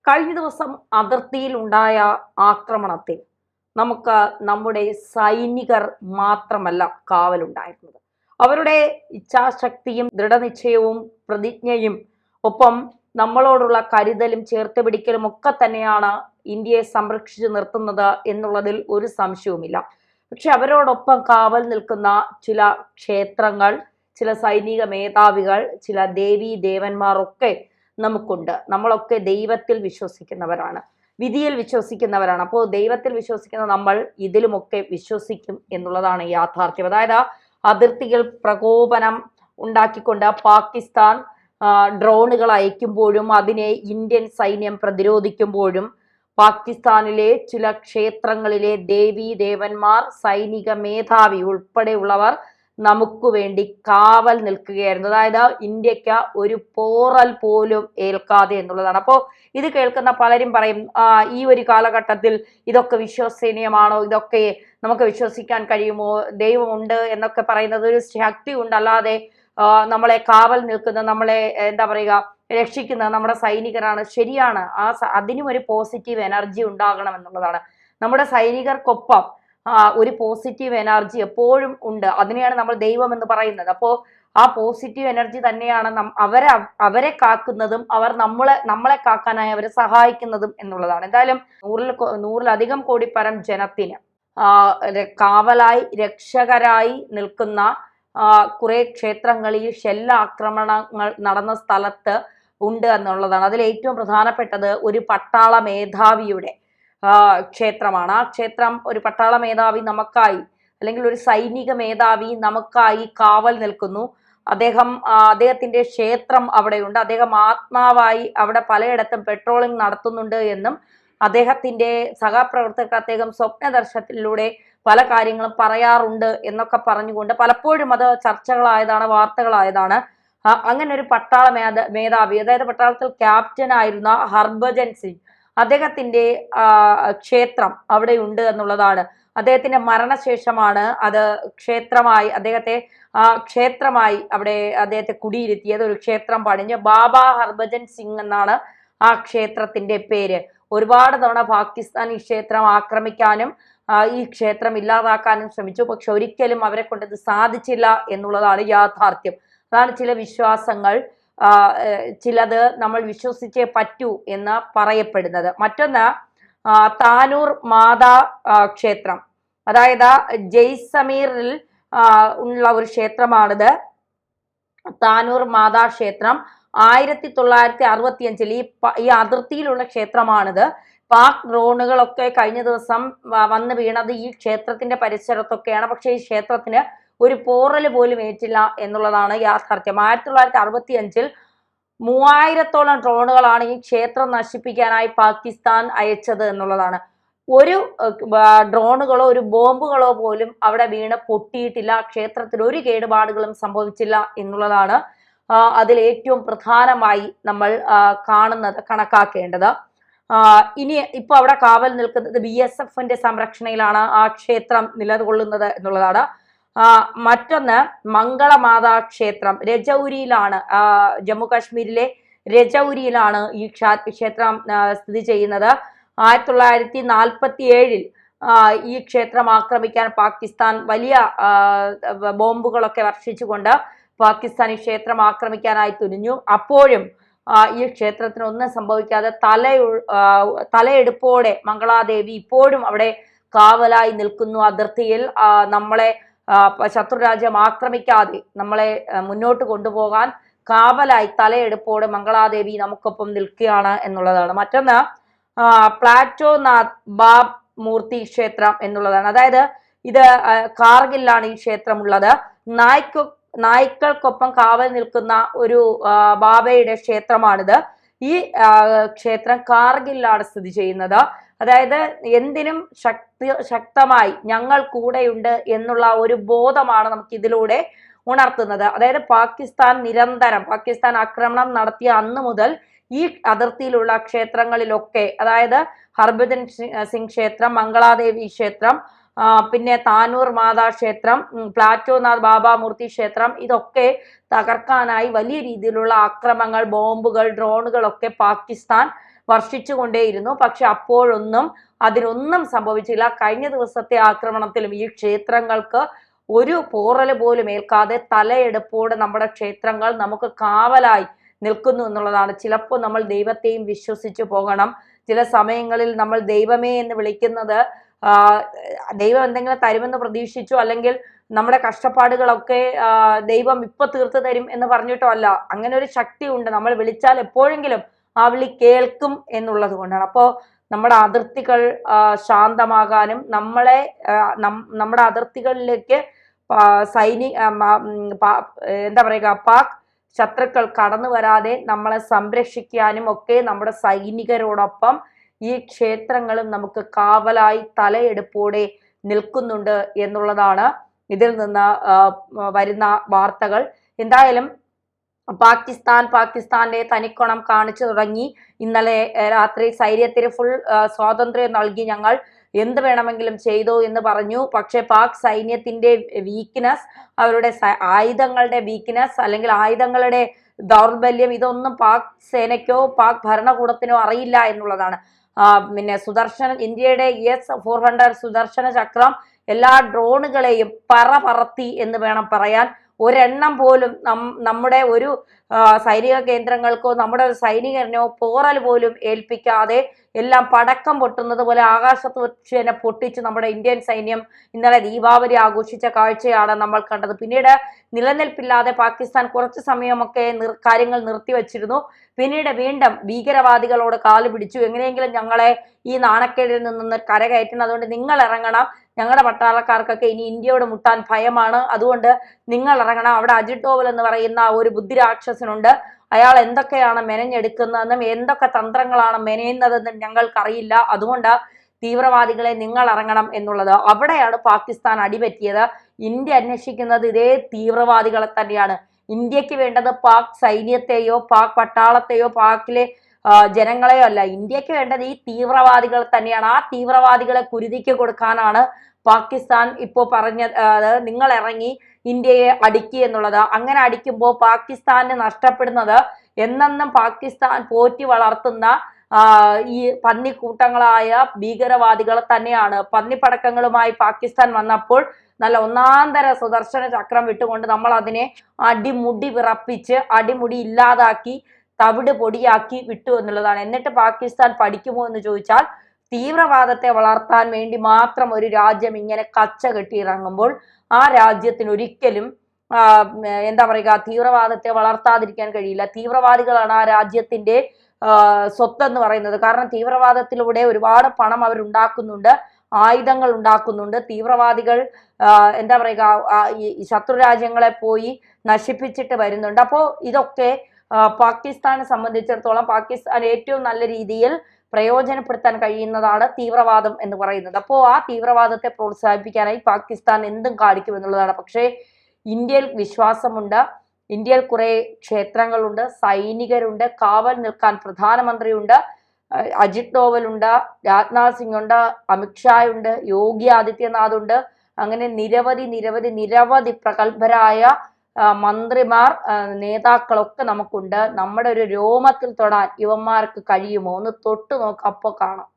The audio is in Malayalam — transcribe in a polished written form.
കഴിഞ്ഞ ദിവസം അതിർത്തിയിൽ ഉണ്ടായ ആക്രമണത്തിൽ നമുക്ക് നമ്മുടെ സൈനികർ മാത്രമല്ല കാവലുണ്ടായിരുന്നത്. അവരുടെ ഇച്ഛാശക്തിയും ദൃഢനിശ്ചയവും പ്രതിജ്ഞയും ഒപ്പം നമ്മളോടുള്ള കരുതലും ചേർത്ത് പിടിക്കലും ഒക്കെ തന്നെയാണ് ഇന്ത്യയെ സംരക്ഷിച്ചു നിർത്തുന്നത് എന്നുള്ളതിൽ ഒരു സംശയവുമില്ല. പക്ഷെ അവരോടൊപ്പം കാവൽ നിൽക്കുന്ന ചില ക്ഷേത്രങ്ങൾ, ചില സൈനിക മേധാവികൾ, ചില ദേവീ ദേവന്മാർ ഒക്കെ നമുക്കുണ്ട്. നമ്മളൊക്കെ ദൈവത്തിൽ വിശ്വസിക്കുന്നവരാണ്, വിധിയിൽ വിശ്വസിക്കുന്നവരാണ്. അപ്പോൾ ദൈവത്തിൽ വിശ്വസിക്കുന്ന നമ്മൾ ഇതിലുമൊക്കെ വിശ്വസിക്കും എന്നുള്ളതാണ് യാഥാർത്ഥ്യം. അതായത് അതിർത്തികൾ പ്രകോപനം ഉണ്ടാക്കിക്കൊണ്ട് പാകിസ്ഥാൻ ഡ്രോണുകൾ അയക്കുമ്പോഴും അതിനെ ഇന്ത്യൻ സൈന്യം പ്രതിരോധിക്കുമ്പോഴും പാകിസ്ഥാനിലെ ചില ക്ഷേത്രങ്ങളിലെ ദേവീ ദേവന്മാർ, സൈനിക മേധാവി ഉൾപ്പെടെയുള്ളവർ നമുക്ക് വേണ്ടി കാവൽ നിൽക്കുകയായിരുന്നു. അതായത് ഇന്ത്യക്ക് ഒരു പോറൽ പോലും ഏൽക്കാതെ എന്നുള്ളതാണ്. അപ്പോൾ ഇത് കേൾക്കുന്ന പലരും പറയും, ഈ ഒരു കാലഘട്ടത്തിൽ ഇതൊക്കെ വിശ്വസനീയമാണോ, ഇതൊക്കെ നമുക്ക് വിശ്വസിക്കാൻ കഴിയുമോ, ദൈവമുണ്ട് എന്നൊക്കെ പറയുന്നത് ഒരു ശക്തി ഉണ്ടല്ലാതെ നമ്മളെ കാവൽ നിൽക്കുന്ന, നമ്മളെ എന്താ പറയുക, രക്ഷിക്കുന്ന നമ്മുടെ സൈനികരാണ്. ശരിയാണ്, അതിനും ഒരു പോസിറ്റീവ് എനർജി ഉണ്ടാകണം എന്നുള്ളതാണ്. നമ്മുടെ സൈനികർക്കൊപ്പം ഒരു പോസിറ്റീവ് എനർജി എപ്പോഴും ഉണ്ട്. അതിനെയാണ് നമ്മൾ ദൈവം എന്ന് പറയുന്നത്. അപ്പോൾ ആ പോസിറ്റീവ് എനർജി തന്നെയാണ് അവരെ കാക്കുന്നതും അവർ നമ്മളെ കാക്കാനായി അവരെ സഹായിക്കുന്നതും എന്നുള്ളതാണ്. എന്തായാലും നൂറിലധികം കോടി പരം ജനത്തിന് കാവലായി രക്ഷകരായി നിൽക്കുന്ന കുറെ ക്ഷേത്രങ്ങളിൽ ഷെല്ലാക്രമണങ്ങൾ നടന്ന സ്ഥലത്ത് ഉണ്ട് എന്നുള്ളതാണ്. അതിൽ ഏറ്റവും പ്രധാനപ്പെട്ടത് ഒരു പട്ടാള മേധാവിയുടെ ക്ഷേത്രമാണ്. ആ ക്ഷേത്രം ഒരു പട്ടാള മേധാവി നമുക്കായി, അല്ലെങ്കിൽ ഒരു സൈനിക മേധാവി നമുക്കായി കാവൽ നിൽക്കുന്നു. അദ്ദേഹത്തിന്റെ ക്ഷേത്രം അവിടെയുണ്ട്. അദ്ദേഹം ആത്മാവായി അവിടെ പലയിടത്തും പെട്രോളിംഗ് നടത്തുന്നുണ്ട് എന്നും അദ്ദേഹത്തിന്റെ സഹപ്രവർത്തകർക്ക് അദ്ദേഹം സ്വപ്നദർശനത്തിലൂടെ പല കാര്യങ്ങളും പറയാറുണ്ട് എന്നൊക്കെ പറഞ്ഞുകൊണ്ട് പലപ്പോഴും അത് ചർച്ചകളായതാണ്, വാർത്തകളായതാണ്. അങ്ങനെ ഒരു പട്ടാള മേധാവി, അതായത് പട്ടാളത്തിൽ ക്യാപ്റ്റൻ ആയിരുന്ന ഹർഭജൻ സിംഗ്, അദ്ദേഹത്തിന്റെ ക്ഷേത്രം അവിടെ ഉണ്ട് എന്നുള്ളതാണ്. അദ്ദേഹത്തിന്റെ മരണശേഷമാണ് അത് ക്ഷേത്രമായി, ക്ഷേത്രമായി അവിടെ അദ്ദേഹത്തെ കുടിയിരുത്തിയത്. ഒരു ക്ഷേത്രം പണിഞ്ഞ് ബാബ ഹർഭജൻ സിംഗ് എന്നാണ് ആ ക്ഷേത്രത്തിന്റെ പേര്. ഒരുപാട് തവണ പാകിസ്ഥാൻ ഈ ക്ഷേത്രം ആക്രമിക്കാനും ഈ ക്ഷേത്രം ഇല്ലാതാക്കാനും ശ്രമിച്ചു. പക്ഷെ ഒരിക്കലും അവരെ കൊണ്ട് ഇത് സാധിച്ചില്ല എന്നുള്ളതാണ് യാഥാർത്ഥ്യം. അതാണ് ചില വിശ്വാസങ്ങൾ, ചിലത് നമ്മൾ വിശ്വസിച്ചേ പറ്റൂ എന്ന് പറയപ്പെടുന്നത്. മറ്റൊന്ന് താനൂർ മാതാ ക്ഷേത്രം, അതായത് ജയ്സമീറിൽ ഉള്ള ഒരു ക്ഷേത്രമാണിത്. താനൂർ മാതാ ക്ഷേത്രം 1965 ഈ അതിർത്തിയിലുള്ള ക്ഷേത്രമാണിത്. പാക് ഡ്രോണുകളൊക്കെ കഴിഞ്ഞ ദിവസം വന്ന് വീണത് ഈ ക്ഷേത്രത്തിന്റെ പരിസരത്തൊക്കെയാണ്. പക്ഷേ ഈ ക്ഷേത്രത്തിന് ഒരു പോറല് പോലും ഏറ്റില്ല എന്നുള്ളതാണ് യാഥാർത്ഥ്യം. 1965 3000-ഓളം ഡ്രോണുകളാണ് ഈ ക്ഷേത്രം നശിപ്പിക്കാനായി പാകിസ്ഥാൻ അയച്ചത് എന്നുള്ളതാണ്. ഒരു ഡ്രോണുകളോ ഒരു ബോംബുകളോ പോലും അവിടെ വീണ് പൊട്ടിയിട്ടില്ല. ക്ഷേത്രത്തിൽ ഒരു കേടുപാടുകളും സംഭവിച്ചില്ല എന്നുള്ളതാണ് അതിൽ ഏറ്റവും പ്രധാനമായി നമ്മൾ കണക്കാക്കേണ്ടത്. ഇനി ഇപ്പൊ അവിടെ കാവൽ നിൽക്കുന്നത് BSFന്റെ സംരക്ഷണയിലാണ് ആ ക്ഷേത്രം നിലകൊള്ളുന്നത് എന്നുള്ളതാണ്. മറ്റൊന്ന് മംഗളമാതാ ക്ഷേത്രം രജൌരിയിലാണ്, ജമ്മു കാശ്മീരിലെ രജൌരിയിലാണ് ഈ ക്ഷേത്രം സ്ഥിതി ചെയ്യുന്നത്. 1947 ഈ ക്ഷേത്രം ആക്രമിക്കാൻ പാകിസ്ഥാൻ വലിയ ബോംബുകളൊക്കെ വർഷിച്ചുകൊണ്ട് പാകിസ്ഥാൻ ഈ ക്ഷേത്രം ആക്രമിക്കാനായി തുനിഞ്ഞു. അപ്പോഴും ഈ ക്ഷേത്രത്തിന് ഒന്നും സംഭവിക്കാതെ തലയെടുപ്പോടെ മംഗളാദേവി ഇപ്പോഴും അവിടെ കാവലായി നിൽക്കുന്നു. അതിർത്തിയിൽ നമ്മളെ ശത്രുരാജ്യം ആക്രമിക്കാതെ നമ്മളെ മുന്നോട്ട് കൊണ്ടുപോകാൻ കാവലായി തലയെടുപ്പോടെ മംഗളാദേവി നമുക്കൊപ്പം നിൽക്കുകയാണ് എന്നുള്ളതാണ്. മറ്റൊന്ന് പ്ലാറ്റോനാഥ് ബാബ് മൂർത്തി ക്ഷേത്രം എന്നുള്ളതാണ്. അതായത് ഇത് കാർഗിലാണ് ഈ ക്ഷേത്രം ഉള്ളത്. നായ്ക്കൾക്കൊപ്പം കാവൽ നിൽക്കുന്ന ഒരു ബാബയുടെ ക്ഷേത്രമാണിത്. ഈ ക്ഷേത്രം കാർഗിലാണ് സ്ഥിതി ചെയ്യുന്നത്. അതായത് എന്തിനും ശക്തമായി ഞങ്ങൾ കൂടെയുണ്ട് എന്നുള്ള ഒരു ബോധമാണ് നമുക്ക് ഇതിലൂടെ ഉണർത്തുന്നത്. അതായത് പാകിസ്ഥാൻ ആക്രമണം നടത്തിയ അന്ന് മുതൽ ഈ അതിർത്തിയിലുള്ള ക്ഷേത്രങ്ങളിലൊക്കെ, അതായത് ഹർഭജൻ സിംഗ് ക്ഷേത്രം, മംഗളാദേവി ക്ഷേത്രം, പിന്നെ താനൂർ മാതാ ക്ഷേത്രം, പ്ലാറ്റോനാഥ് ബാബ മൂർത്തി ക്ഷേത്രം, ഇതൊക്കെ തകർക്കാനായി വലിയ രീതിയിലുള്ള ആക്രമണങ്ങൾ, ബോംബുകൾ, ഡ്രോണുകളൊക്കെ പാകിസ്ഥാൻ വർഷിച്ചുകൊണ്ടേയിരുന്നു. പക്ഷെ അപ്പോഴൊന്നും അതിനൊന്നും സംഭവിച്ചില്ല. കഴിഞ്ഞ ദിവസത്തെ ആക്രമണത്തിലും ഈ ക്ഷേത്രങ്ങൾക്ക് ഒരു പോറൽ പോലും ഏൽക്കാതെ തലയെടുപ്പോടെ നമ്മുടെ ക്ഷേത്രങ്ങൾ നമുക്ക് കാവലായി നിൽക്കുന്നു എന്നുള്ളതാണ്. ചിലപ്പോൾ നമ്മൾ ദൈവത്തെയും വിശ്വസിച്ചു പോകണം. ചില സമയങ്ങളിൽ നമ്മൾ ദൈവമേ എന്ന് വിളിക്കുന്നത് ദൈവം എന്തെങ്കിലും തരുമെന്ന് പ്രതീക്ഷിച്ചു, അല്ലെങ്കിൽ നമ്മുടെ കഷ്ടപ്പാടുകളൊക്കെ ദൈവം ഇപ്പൊ തീർത്തു തരും എന്ന് പറഞ്ഞിട്ടോ അല്ല. അങ്ങനെ ഒരു ശക്തി ഉണ്ട്. നമ്മൾ വിളിച്ചാൽ എപ്പോഴെങ്കിലും ആ വിളി കേൾക്കും എന്നുള്ളത് കൊണ്ടാണ്. അപ്പോൾ നമ്മുടെ അതിർത്തികൾ ശാന്തമാകാനും നമ്മുടെ അതിർത്തികളിലേക്ക് എന്താ പറയുക, പാക് ശത്രുക്കൾ കടന്നു വരാതെ നമ്മളെ സംരക്ഷിക്കാനും ഒക്കെ നമ്മുടെ സൈനികരോടൊപ്പം ഈ ക്ഷേത്രങ്ങളും നമുക്ക് കാവലായി തലയെടുപ്പോടെ നിൽക്കുന്നുണ്ട് എന്നുള്ളതാണ് ഇതിൽ നിന്ന് വരുന്ന വാർത്തകൾ. എന്തായാലും പാകിസ്ഥാന്റെ തനിക്കുണം കാണിച്ചു തുടങ്ങി. ഇന്നലെ രാത്രി സൈന്യത്തിന് ഫുൾ സ്വാതന്ത്ര്യം നൽകി, ഞങ്ങൾ എന്ത് വേണമെങ്കിലും ചെയ്തു എന്ന് പറഞ്ഞു. പക്ഷെ പാക് സൈന്യത്തിന്റെ വീക്ക്നെസ്, അവരുടെ ആയുധങ്ങളുടെ വീക്ക്നെസ് അല്ലെങ്കിൽ ആയുധങ്ങളുടെ ദൗർബല്യം, ഇതൊന്നും പാക് സേനയ്ക്കോ പാക് ഭരണകൂടത്തിനോ അറിയില്ല എന്നുള്ളതാണ്. പിന്നെ ഇന്ത്യയുടെ S-400 സുദർശന ചക്രം എല്ലാ ഡ്രോണുകളെയും പറത്തി എന്ന് വേണം പറയാൻ. ഒരെണ്ണം പോലും നമ്മുടെ ഒരു സൈനിക കേന്ദ്രങ്ങൾക്കോ നമ്മുടെ ഒരു സൈനികനോ പോറൽ പോലും ഏൽപ്പിക്കാതെ എല്ലാം പടക്കം പൊട്ടുന്നത് പോലെ ആകാശത്ത് വെച്ച് തന്നെ പൊട്ടിച്ച് നമ്മുടെ ഇന്ത്യൻ സൈന്യം ഇന്നലെ ദീപാവലി ആഘോഷിച്ച കാഴ്ചയാണ് നമ്മൾ കണ്ടത്. പിന്നീട് നിലനിൽപ്പില്ലാതെ പാകിസ്ഥാൻ കുറച്ചു സമയമൊക്കെ കാര്യങ്ങൾ നിർത്തിവെച്ചിരുന്നു. പിന്നീട് വീണ്ടും ഭീകരവാദികളോട് കാല് പിടിച്ചു, എങ്ങനെയെങ്കിലും ഞങ്ങളെ ഈ നാണക്കേടിൽ നിന്ന് കരകയറ്റണം, അതുകൊണ്ട് നിങ്ങൾ ഇറങ്ങണം, ഞങ്ങളുടെ പട്ടാളക്കാർക്കൊക്കെ ഇനി ഇന്ത്യയോട് മുട്ടാൻ ഭയമാണ്, അതുകൊണ്ട് നിങ്ങൾ ഇറങ്ങണം. അവിടെ അജിത് ഡോവൽ എന്ന് പറയുന്ന ഒരു ബുദ്ധിരാക്ഷസനുണ്ട്. അയാൾ എന്തൊക്കെയാണ് മെനഞ്ഞെടുക്കുന്നതെന്നും എന്തൊക്കെ തന്ത്രങ്ങളാണ് മെനയുന്നതെന്നും ഞങ്ങൾക്കറിയില്ല, അതുകൊണ്ട് തീവ്രവാദികളെ നിങ്ങൾ ഇറങ്ങണം എന്നുള്ളത്. അവിടെയാണ് പാകിസ്ഥാൻ അടിപറ്റിയത്. ഇന്ത്യ അന്വേഷിക്കുന്നത് ഇതേ തീവ്രവാദികളെ തന്നെയാണ്. ഇന്ത്യക്ക് വേണ്ടത് പാക് സൈന്യത്തെയോ പാക് പട്ടാളത്തെയോ പാകിലെ ജനങ്ങളെയോ അല്ല. ഇന്ത്യക്ക് വേണ്ടത് ഈ തീവ്രവാദികൾ തന്നെയാണ്. ആ തീവ്രവാദികളെ കുരുതിക്ക് കൊടുക്കാനാണ് പാകിസ്ഥാൻ ഇപ്പോൾ നിങ്ങൾ ഇറങ്ങി ഇന്ത്യയെ അടിക്കുക എന്നുള്ളത്. അങ്ങനെ അടിക്കുമ്പോൾ പാകിസ്ഥാന് നഷ്ടപ്പെടുന്നത് എന്നെന്നും പാകിസ്ഥാൻ പോറ്റി വളർത്തുന്ന ഈ പന്നിക്കൂട്ടങ്ങളായ ഭീകരവാദികൾ തന്നെയാണ്. പന്നിപ്പടക്കങ്ങളുമായി പാകിസ്ഥാൻ വന്നപ്പോൾ നല്ല ഒന്നാന്തര സുദർശന ചക്രം വിട്ടുകൊണ്ട് നമ്മൾ അതിനെ അടിമുടി വിറപ്പിച്ച് അടിമുടി ഇല്ലാതാക്കി തവിട് പൊടിയാക്കി വിട്ടു എന്നുള്ളതാണ്. എന്നിട്ട് പാകിസ്ഥാൻ പഠിക്കുമോ എന്ന് ചോദിച്ചാൽ, തീവ്രവാദത്തെ വളർത്താൻ വേണ്ടി മാത്രം ഒരു രാജ്യം ഇങ്ങനെ കച്ച കെട്ടിയിറങ്ങുമ്പോൾ ആ രാജ്യത്തിന് ഒരിക്കലും എന്താ പറയുക, തീവ്രവാദത്തെ വളർത്താതിരിക്കാൻ കഴിയില്ല. തീവ്രവാദികളാണ് ആ രാജ്യത്തിന്റെ സ്വത്തെന്ന് പറയുന്നത്. കാരണം തീവ്രവാദത്തിലൂടെ ഒരുപാട് പണം അവരുണ്ടാക്കുന്നുണ്ട്, ആയുധങ്ങൾ ഉണ്ടാക്കുന്നുണ്ട്. തീവ്രവാദികൾ എന്താ പറയുക, ഈ ശത്രു രാജ്യങ്ങളെ പോയി നശിപ്പിച്ചിട്ട് വരുന്നുണ്ട്. അപ്പോൾ ഇതൊക്കെ പാകിസ്ഥാനെ സംബന്ധിച്ചിടത്തോളം പാകിസ്ഥാൻ ഏറ്റവും നല്ല രീതിയിൽ പ്രയോജനപ്പെടുത്താൻ കഴിയുന്നതാണ് തീവ്രവാദം എന്ന് പറയുന്നത്. അപ്പോൾ ആ തീവ്രവാദത്തെ പ്രോത്സാഹിപ്പിക്കാനായി പാകിസ്ഥാൻ എന്തും കാണിക്കും എന്നുള്ളതാണ്. പക്ഷേ ഇന്ത്യയിൽ വിശ്വാസമുണ്ട്. ഇന്ത്യയിൽ കുറെ ക്ഷേത്രങ്ങളുണ്ട്, സൈനികരുണ്ട്, കാവൽ നിൽക്കാൻ പ്രധാനമന്ത്രിയുണ്ട്, അജിത് ഡോവലുണ്ട്, രാജ്നാഥ് സിംഗ് ഉണ്ട്, അമിത്ഷായുണ്ട്, യോഗി ആദിത്യനാഥ് ഉണ്ട്. അങ്ങനെ നിരവധി പ്രഗത്ഭരായ മന്ത്രിമാർ, നേതാക്കളൊക്കെ നമുക്കുണ്ട്. നമ്മുടെ ഒരു രോമത്തിൽ തൊടാൻ ഇവന്മാർക്ക് കഴിയുമോ? ഒന്ന് തൊട്ടു നോക്കാം, അപ്പോൾ കാണാം.